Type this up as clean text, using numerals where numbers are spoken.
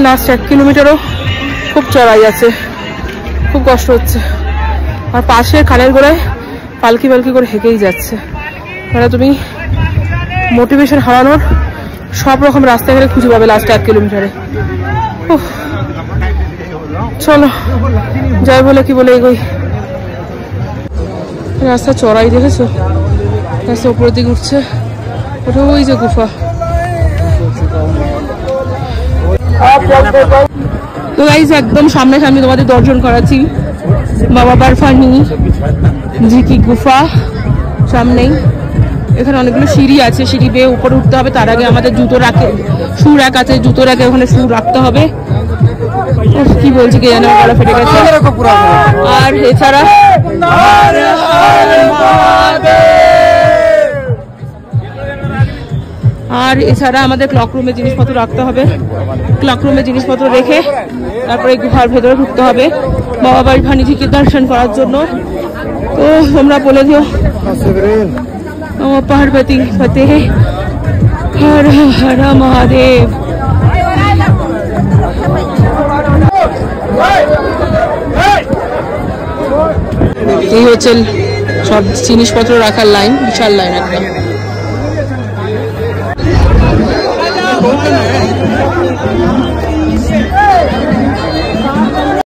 Last 1 কিলোমিটারও খুব চড়াই আছে, খুব কষ্ট হচ্ছে। আর পাশে খালের গোড়ায় পালকি পালকি করে হেঁটেই যাচ্ছে। মানে তুমি মোটিভেশন হারানোর সব রকম রাস্তা গেলে খুঁজে পাবে লাস্ট 1 কিলোমিটারে। চলো যাই বলে কি বলে এগোই। রাস্তা চড়াই দেখেছো, রাস্তা উপরের দিকে উঠছে, ওটা ওই যে গুফা। তো গাইস একদম সামনাসামনি তোমাদের দর্শন করাচ্ছি বাবা বরফানি জি কি গুফা সামনেই। এখানে অনেকগুলো সিঁড়ি আছে, সিঁড়ি বেয়ে উপরে উঠতে হবে। তার আগে আমাদের জুতো রাখে শু র্যাক আছে, জুতো র্যাকে ওখানে শু রাখতে হবে। কি বলছি কে জানে, গলা ফেটে গেছে। আর এছাড়া আমাদের ক্লক রুমে জিনিসপত্র রাখতে হবে। ক্লক রুমে জিনিসপত্র রেখে তারপরে গুহার ভেতরে ঢুকতে হবে বাবা বরফানিজিকে দর্শন করার জন্য। তো তোমরা বলে দিও পার্বতী ফতেহ হর হর মহাদেব। এই হচ্ছে সব জিনিসপত্র রাখার লাইন, বিশাল লাইন একটা।